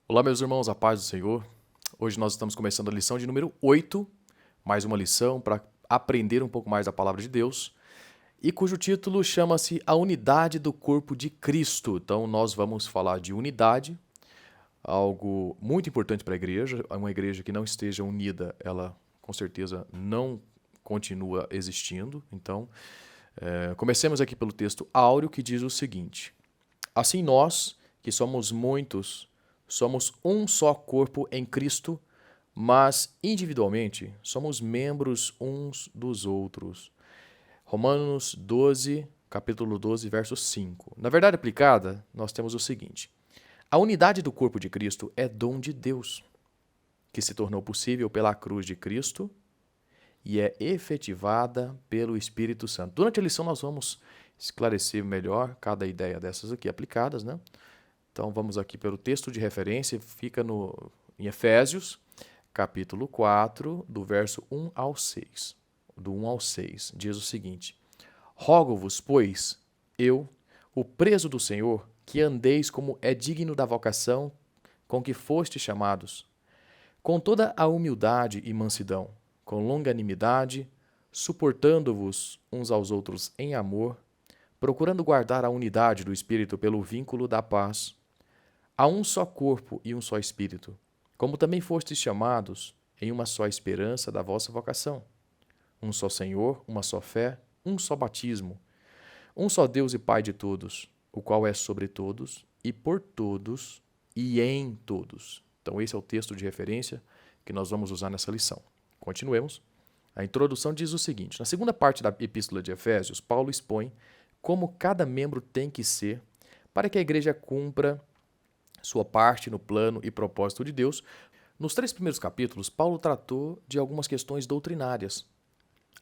Olá, meus irmãos, a paz do Senhor. Hoje nós estamos começando a lição de número 8, mais uma lição para aprender um pouco mais da palavra de Deus, e cujo título chama-se A Unidade do Corpo de Cristo. Então, nós vamos falar de unidade, algo muito importante para a igreja. Uma igreja que não esteja unida, ela com certeza não continua existindo. Então, comecemos aqui pelo texto áureo que diz o seguinte: Assim nós, que somos muitos, somos um só corpo em Cristo, mas individualmente somos membros uns dos outros. Romanos 12, capítulo 12, verso 5. Na verdade aplicada, nós temos o seguinte: a unidade do corpo de Cristo é dom de Deus, que se tornou possível pela cruz de Cristo e é efetivada pelo Espírito Santo. Durante a lição nós vamos esclarecer melhor cada ideia dessas aqui aplicadas, né? Então vamos aqui pelo texto de referência, fica em Efésios, capítulo 4, do verso 1 ao 6. Do 1 ao 6, diz o seguinte: Rogo-vos, pois, eu, o preso do Senhor, que andeis como é digno da vocação com que fostes chamados, com toda a humildade e mansidão, com longanimidade, suportando-vos uns aos outros em amor, procurando guardar a unidade do Espírito pelo vínculo da paz. Há um só corpo e um só Espírito, como também fostes chamados em uma só esperança da vossa vocação. Um só Senhor, uma só fé, um só batismo, um só Deus e Pai de todos, o qual é sobre todos e por todos e em todos. Então esse é o texto de referência que nós vamos usar nessa lição. Continuemos. A introdução diz o seguinte: na segunda parte da Epístola de Efésios, Paulo expõe como cada membro tem que ser para que a igreja cumpra sua parte no plano e propósito de Deus. Nos 3 primeiros capítulos, Paulo tratou de algumas questões doutrinárias.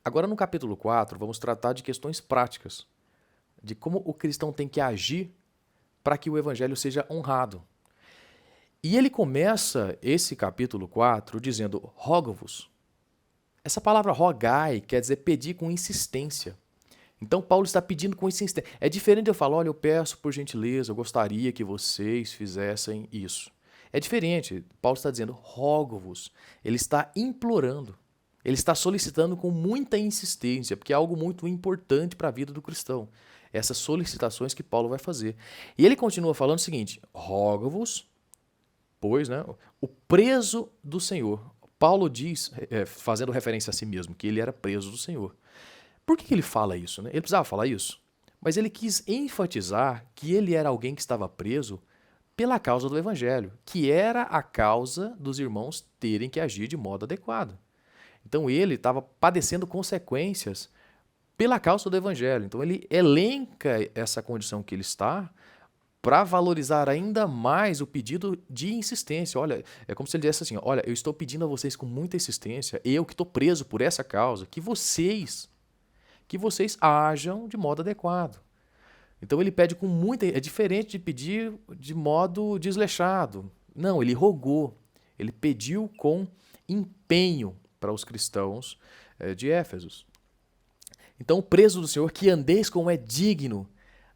Agora, no capítulo 4, vamos tratar de questões práticas, de como o cristão tem que agir para que o evangelho seja honrado. E ele começa esse capítulo 4 dizendo: rogo-vos. Essa palavra rogai quer dizer pedir com insistência. Então, Paulo está pedindo com insistência. É diferente de eu falar: olha, eu peço por gentileza, eu gostaria que vocês fizessem isso. É diferente. Paulo está dizendo: rogo-vos. Ele está implorando. Ele está solicitando com muita insistência, porque é algo muito importante para a vida do cristão. Essas solicitações que Paulo vai fazer. E ele continua falando o seguinte: rogo-vos, pois, né, o preso do Senhor. Paulo diz, fazendo referência a si mesmo, que ele era preso do Senhor. Por que ele fala isso, né? Ele precisava falar isso? Mas ele quis enfatizar que ele era alguém que estava preso pela causa do evangelho, que era a causa dos irmãos terem que agir de modo adequado. Então ele estava padecendo consequências pela causa do evangelho. Então ele elenca essa condição que ele está para valorizar ainda mais o pedido de insistência. Olha, é como se ele dissesse assim: olha, eu estou pedindo a vocês com muita insistência, eu que estou preso por essa causa, que vocês ajam de modo adequado. Então ele pede com muita. É diferente de pedir de modo desleixado. Não, ele rogou. Ele pediu com empenho para os cristãos de Éfeso. Então, o preso do Senhor, que andeis como é digno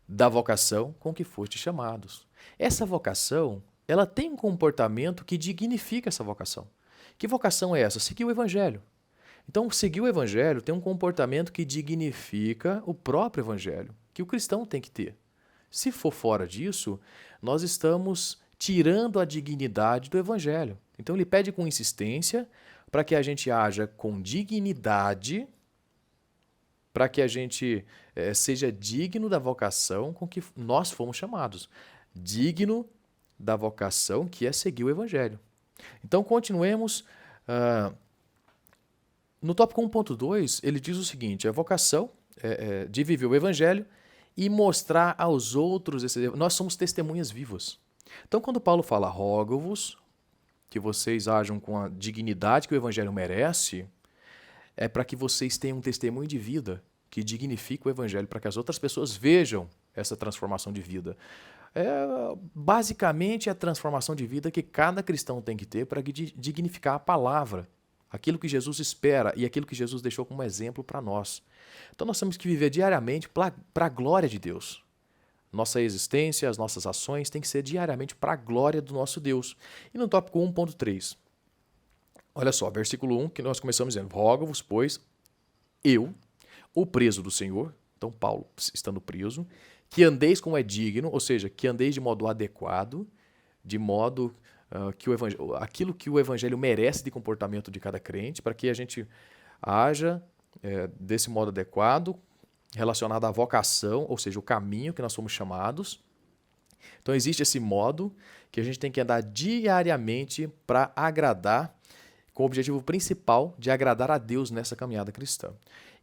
da vocação com que foste chamados. Essa vocação, ela tem um comportamento que dignifica essa vocação. Que vocação é essa? Seguir o Evangelho. Então, seguir o Evangelho tem um comportamento que dignifica o próprio Evangelho, que o cristão tem que ter. Se for fora disso, nós estamos tirando a dignidade do Evangelho. Então, ele pede com insistência para que a gente haja com dignidade, para que a gente seja digno da vocação com que nós fomos chamados. Digno da vocação que é seguir o Evangelho. Então, continuemos. No tópico 1.2, ele diz o seguinte: a vocação de viver o Evangelho e mostrar aos outros nós somos testemunhas vivas. Então, quando Paulo fala: rogo-vos que vocês ajam com a dignidade que o Evangelho merece, é para que vocês tenham um testemunho de vida que dignifique o Evangelho, para que as outras pessoas vejam essa transformação de vida. Basicamente, a transformação de vida que cada cristão tem que ter para dignificar a palavra, aquilo que Jesus espera e aquilo que Jesus deixou como exemplo para nós. Então nós temos que viver diariamente para a glória de Deus. Nossa existência, as nossas ações têm que ser diariamente para a glória do nosso Deus. E no tópico 1.3, olha só, versículo 1, que nós começamos dizendo: rogo-vos, pois, eu, o preso do Senhor, então Paulo estando preso, que andeis como é digno, ou seja, que andeis de modo adequado, de modo que aquilo que o evangelho merece de comportamento de cada crente, para que a gente haja desse modo adequado, relacionado à vocação, ou seja, o caminho que nós somos chamados. Então existe esse modo que a gente tem que andar diariamente para agradar, com o objetivo principal de agradar a Deus nessa caminhada cristã.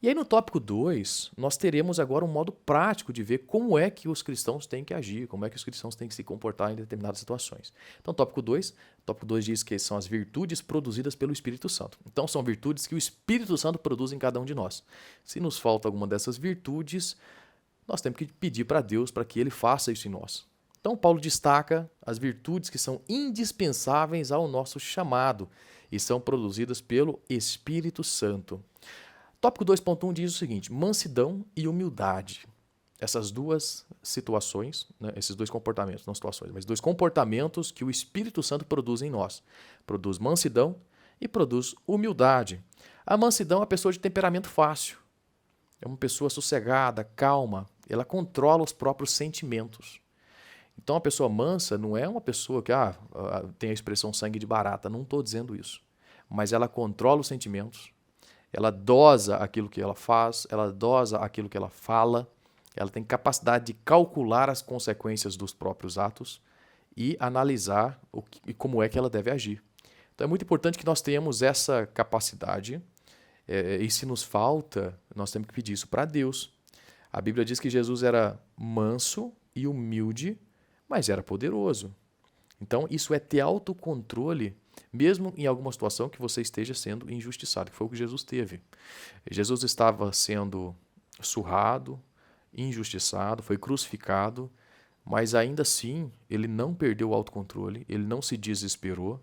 E aí no tópico 2, nós teremos agora um modo prático de ver como é que os cristãos têm que agir, como é que os cristãos têm que se comportar em determinadas situações. Então tópico 2 diz que são as virtudes produzidas pelo Espírito Santo. Então são virtudes que o Espírito Santo produz em cada um de nós. Se nos falta alguma dessas virtudes, nós temos que pedir para Deus para que Ele faça isso em nós. Então Paulo destaca as virtudes que são indispensáveis ao nosso chamado e são produzidas pelo Espírito Santo. Tópico 2.1 diz o seguinte: mansidão e humildade. Essas duas situações, né, esses dois comportamentos, não situações, mas dois comportamentos que o Espírito Santo produz em nós. Produz mansidão e produz humildade. A mansidão é uma pessoa de temperamento fácil. É uma pessoa sossegada, calma. Ela controla os próprios sentimentos. Então, a pessoa mansa não é uma pessoa que tem a expressão sangue de barata. Não estou dizendo isso. Mas ela controla os sentimentos. Ela dosa aquilo que ela faz, ela dosa aquilo que ela fala, ela tem capacidade de calcular as consequências dos próprios atos e analisar como é que ela deve agir. Então é muito importante que nós tenhamos essa capacidade e se nos falta, nós temos que pedir isso para Deus. A Bíblia diz que Jesus era manso e humilde, mas era poderoso. Então isso é ter autocontrole, mesmo em alguma situação que você esteja sendo injustiçado, que foi o que Jesus teve. Jesus estava sendo surrado, injustiçado, foi crucificado, mas ainda assim ele não perdeu o autocontrole, ele não se desesperou,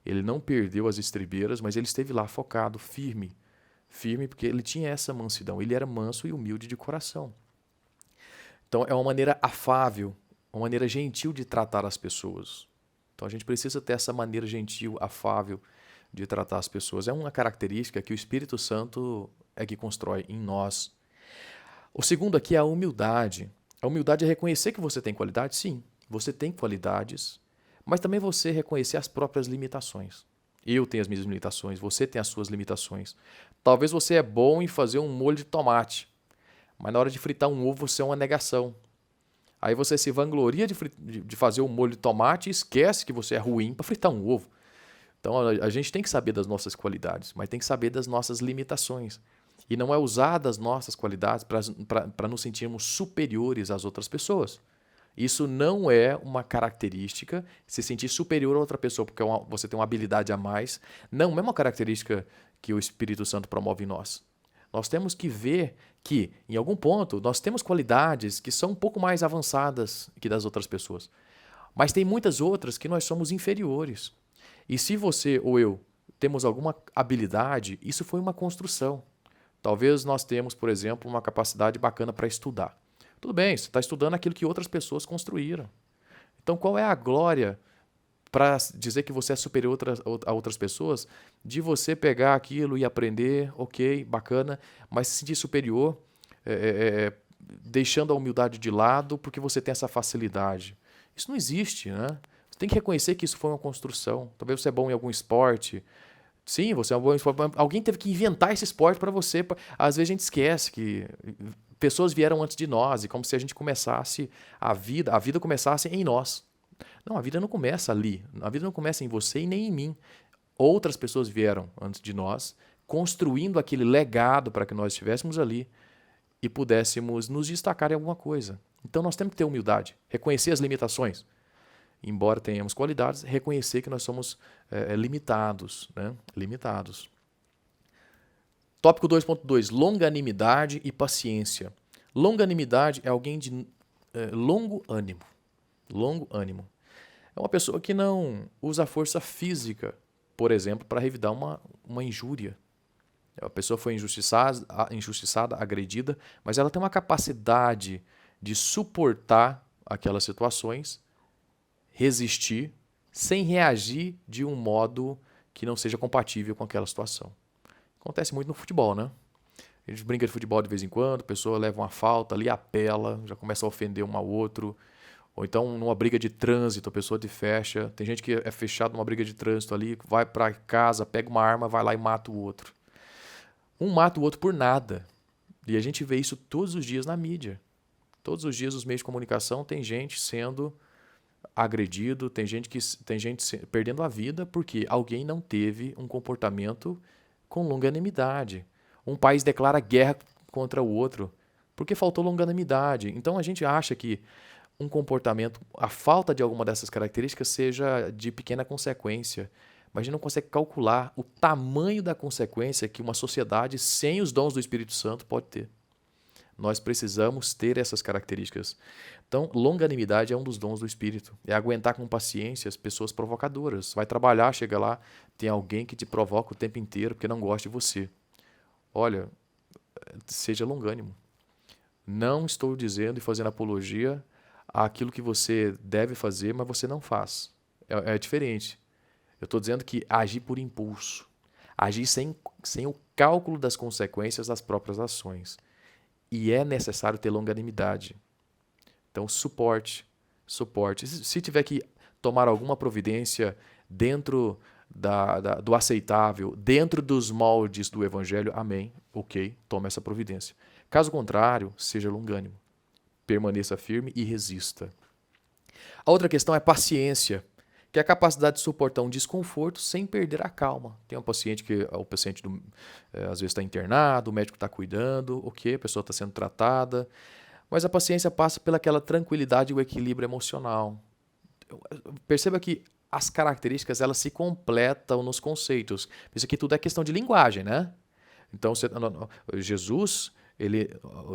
ele não perdeu as estribeiras, mas ele esteve lá focado, firme porque ele tinha essa mansidão, ele era manso e humilde de coração. Então é uma maneira afável, uma maneira gentil de tratar as pessoas. Então a gente precisa ter essa maneira gentil, afável de tratar as pessoas. É uma característica que o Espírito Santo é que constrói em nós. O segundo aqui é a humildade. A humildade é reconhecer que você tem qualidade, sim, você tem qualidades, mas também você reconhecer as próprias limitações. Eu tenho as minhas limitações, você tem as suas limitações. Talvez você é bom em fazer um molho de tomate, mas na hora de fritar um ovo você é uma negação. Aí você se vangloria de fazer um molho de tomate e esquece que você é ruim para fritar um ovo. Então a gente tem que saber das nossas qualidades, mas tem que saber das nossas limitações. E não é usar das nossas qualidades para nos sentirmos superiores às outras pessoas. Isso não é uma característica, se sentir superior a outra pessoa porque você tem uma habilidade a mais, não é uma característica que o Espírito Santo promove em nós. Nós temos que ver que, em algum ponto, nós temos qualidades que são um pouco mais avançadas que das outras pessoas. Mas tem muitas outras que nós somos inferiores. E se você ou eu temos alguma habilidade, isso foi uma construção. Talvez nós temos, por exemplo, uma capacidade bacana para estudar. Tudo bem, você está estudando aquilo que outras pessoas construíram. Então, qual é a glória para dizer que você é superior a outras pessoas, de você pegar aquilo e aprender, ok, bacana, mas se sentir superior, deixando a humildade de lado porque você tem essa facilidade. Isso não existe, né? Você tem que reconhecer que isso foi uma construção. Talvez você é bom em algum esporte. Sim, você é bom em esporte. Alguém teve que inventar esse esporte para você. Às vezes a gente esquece que pessoas vieram antes de nós e como se a gente começasse a vida começasse em nós. Não, a vida não começa ali. A vida não começa em você e nem em mim. Outras pessoas vieram antes de nós, construindo aquele legado para que nós estivéssemos ali e pudéssemos nos destacar em alguma coisa. Então nós temos que ter humildade, reconhecer as limitações. Embora tenhamos qualidades, reconhecer que nós somos limitados, né? Limitados. Tópico 2.2, longanimidade e paciência. Longanimidade é alguém de longo ânimo. Longo ânimo. É uma pessoa que não usa a força física, por exemplo, para revidar uma injúria. A pessoa foi injustiçada, agredida, mas ela tem uma capacidade de suportar aquelas situações, resistir, sem reagir de um modo que não seja compatível com aquela situação. Acontece muito no futebol, né? A gente brinca de futebol de vez em quando, a pessoa leva uma falta ali, apela, já começa a ofender um ao outro. Ou então, numa briga de trânsito, a pessoa te fecha. Tem gente que é fechado numa briga de trânsito ali, vai para casa, pega uma arma, vai lá e mata o outro. Um mata o outro por nada. E a gente vê isso todos os dias na mídia. Todos os dias, os meios de comunicação, tem gente sendo agredido, tem gente perdendo a vida porque alguém não teve um comportamento com longanimidade. Um país declara guerra contra o outro porque faltou longanimidade. Então a gente acha que um comportamento, a falta de alguma dessas características seja de pequena consequência, mas a gente não consegue calcular o tamanho da consequência que uma sociedade sem os dons do Espírito Santo pode ter. Nós precisamos ter essas características. Então, longanimidade é um dos dons do Espírito. É aguentar com paciência as pessoas provocadoras. Vai trabalhar, chega lá, tem alguém que te provoca o tempo inteiro porque não gosta de você. Olha, seja longânimo. Não estou dizendo e fazendo apologia àquilo que você deve fazer, mas você não faz. É diferente. Eu estou dizendo que agir por impulso. Agir sem o cálculo das consequências das próprias ações. E é necessário ter longanimidade. Então, suporte. Se tiver que tomar alguma providência dentro do aceitável, dentro dos moldes do Evangelho, amém, ok, tome essa providência. Caso contrário, seja longânimo. Permaneça firme e resista. A outra questão é paciência, que é a capacidade de suportar um desconforto sem perder a calma. Tem um paciente que às vezes está internado, o médico está cuidando, ok, a pessoa está sendo tratada, mas a paciência passa pelaquela tranquilidade e o equilíbrio emocional. Perceba que as características elas se completam nos conceitos. Isso aqui tudo é questão de linguagem, né? Então, Jesus,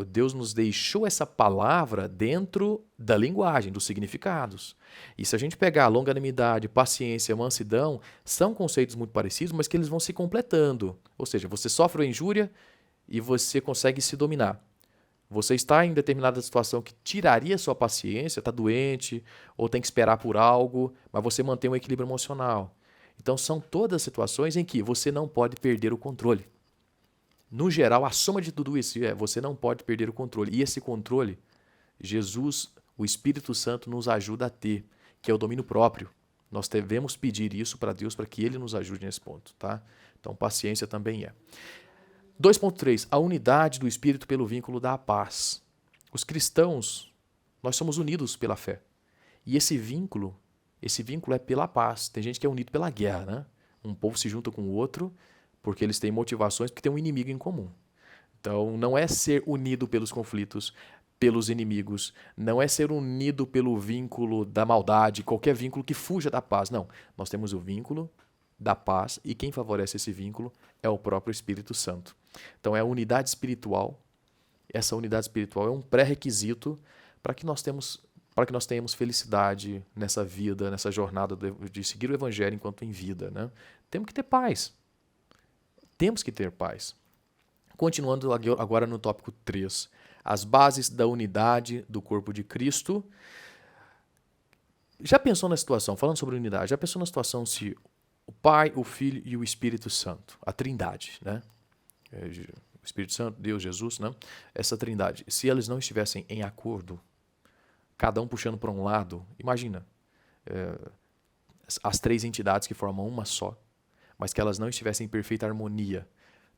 Deus nos deixou essa palavra dentro da linguagem, dos significados. E se a gente pegar longanimidade, paciência, mansidão, são conceitos muito parecidos, mas que eles vão se completando. Ou seja, você sofre uma injúria e você consegue se dominar. Você está em determinada situação que tiraria sua paciência, está doente, ou tem que esperar por algo, mas você mantém um equilíbrio emocional. Então, são todas situações em que você não pode perder o controle. No geral, a soma de tudo isso você não pode perder o controle. E esse controle, Jesus, o Espírito Santo, nos ajuda a ter, que é o domínio próprio. Nós devemos pedir isso para Deus para que Ele nos ajude nesse ponto. Tá? Então, paciência também é. 2.3. A unidade do Espírito pelo vínculo da paz. Os cristãos, nós somos unidos pela fé. E esse vínculo é pela paz. Tem gente que é unido pela guerra, né? Um povo se junta com o outro porque eles têm motivações, porque tem um inimigo em comum. Então, não é ser unido pelos conflitos, pelos inimigos, não é ser unido pelo vínculo da maldade, qualquer vínculo que fuja da paz. Não, nós temos o vínculo da paz e quem favorece esse vínculo é o próprio Espírito Santo. Então, é a unidade espiritual. Essa unidade espiritual é um pré-requisito para que nós tenhamos felicidade nessa vida, nessa jornada de seguir o Evangelho enquanto em vida. Né? Temos que ter paz. Temos que ter paz. Continuando agora no tópico 3. As bases da unidade do corpo de Cristo. Já pensou na situação, falando sobre unidade, já pensou na situação se o Pai, o Filho e o Espírito Santo, a Trindade, né? O Espírito Santo, Deus, Jesus, né? Essa Trindade, se eles não estivessem em acordo, cada um puxando para um lado, imagina, as três entidades que formam uma só, mas que elas não estivessem em perfeita harmonia,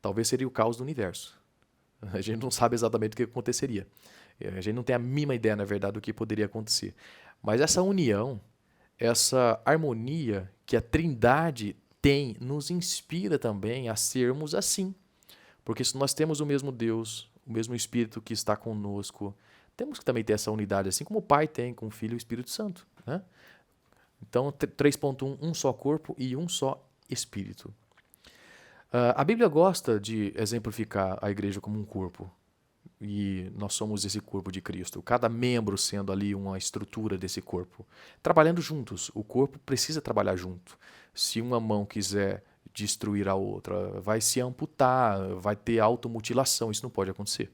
talvez seria o caos do universo. A gente não sabe exatamente o que aconteceria. A gente não tem a mínima ideia, na verdade, do que poderia acontecer. Mas essa união, essa harmonia que a Trindade tem, nos inspira também a sermos assim. Porque se nós temos o mesmo Deus, o mesmo Espírito que está conosco, temos que também ter essa unidade, assim como o Pai tem com o Filho e o Espírito Santo. Né? Então, 3.1, um só corpo e um só Espírito. A Bíblia gosta de exemplificar a igreja como um corpo. E nós somos esse corpo de Cristo. Cada membro sendo ali uma estrutura desse corpo. Trabalhando juntos. O corpo precisa trabalhar junto. Se uma mão quiser destruir a outra, vai se amputar, vai ter automutilação. Isso não pode acontecer.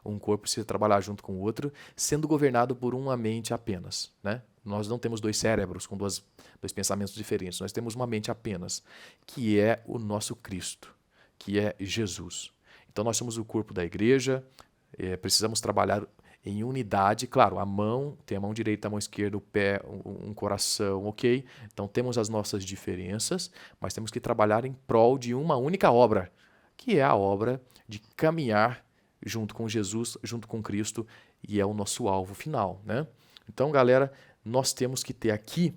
Um corpo precisa trabalhar junto com o outro, sendo governado por uma mente apenas, né? Nós não temos dois cérebros com dois pensamentos diferentes. Nós temos uma mente apenas, que é o nosso Cristo, que é Jesus. Então nós somos o corpo da igreja, precisamos trabalhar em unidade. Claro, a mão, tem a mão direita, a mão esquerda, o pé, um coração, ok? Então temos as nossas diferenças, mas temos que trabalhar em prol de uma única obra, que é a obra de caminhar junto com Jesus, junto com Cristo, e é o nosso alvo final, né? Então, galera, nós temos que ter aqui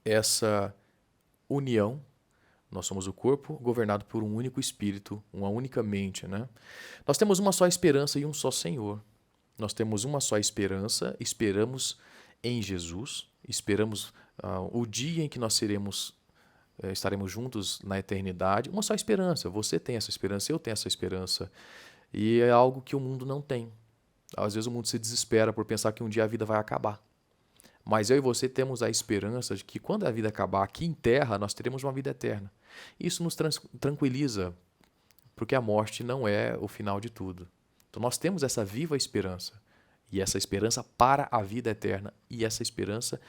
essa união. Nós somos o corpo governado por um único espírito, uma única mente, né? Nós temos uma só esperança e um só Senhor. Nós temos uma só esperança, esperamos em Jesus, esperamos o dia em que nós estaremos juntos na eternidade. Uma só esperança. Você tem essa esperança, eu tenho essa esperança. E é algo que o mundo não tem. Às vezes o mundo se desespera por pensar que um dia a vida vai acabar. Mas eu e você temos a esperança de que quando a vida acabar aqui em terra, nós teremos uma vida eterna. Isso nos tranquiliza, porque a morte não é o final de tudo. Então nós temos essa viva esperança. E essa esperança para a vida eterna. E essa esperança,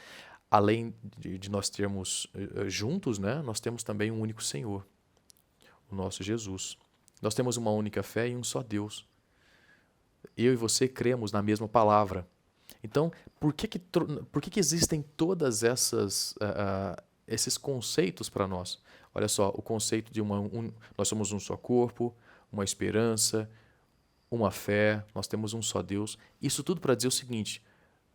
além de nós termos juntos, né, nós temos também um único Senhor, o nosso Jesus. Nós temos uma única fé e um só Deus. Eu e você cremos na mesma palavra. Então, por que existem todas esses conceitos para nós? Olha só, o conceito de nós somos um só corpo, uma esperança, uma fé, nós temos um só Deus. Isso tudo para dizer o seguinte: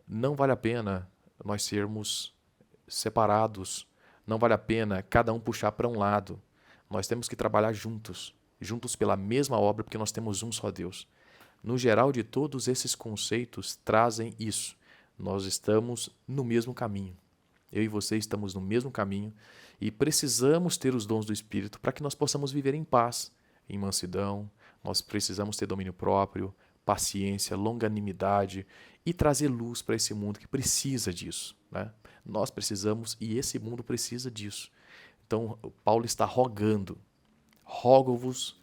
não vale a pena nós sermos separados, não vale a pena cada um puxar para um lado. Nós temos que trabalhar juntos pela mesma obra, porque nós temos um só Deus. No geral de todos esses conceitos trazem isso. Nós estamos no mesmo caminho. Eu e você estamos no mesmo caminho e precisamos ter os dons do Espírito para que nós possamos viver em paz, em mansidão. Nós precisamos ter domínio próprio, paciência, longanimidade e trazer luz para esse mundo que precisa disso, né? Nós precisamos e esse mundo precisa disso. Então, Paulo está rogando: rogo-vos,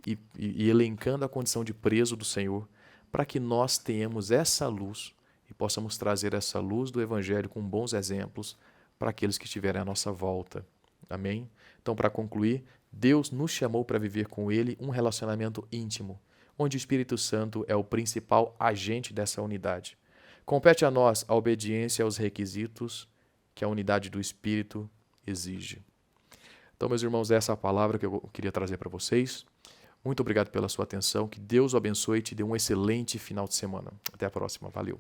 e elencando a condição de preso do Senhor, para que nós tenhamos essa luz e possamos trazer essa luz do Evangelho com bons exemplos para aqueles que estiverem à nossa volta. Amém? Então, para concluir, Deus nos chamou para viver com Ele um relacionamento íntimo, onde o Espírito Santo é o principal agente dessa unidade. Compete a nós a obediência aos requisitos que a unidade do Espírito exige. Então, meus irmãos, essa é a palavra que eu queria trazer para vocês. Muito obrigado pela sua atenção. Que Deus o abençoe e te dê um excelente final de semana. Até a próxima. Valeu.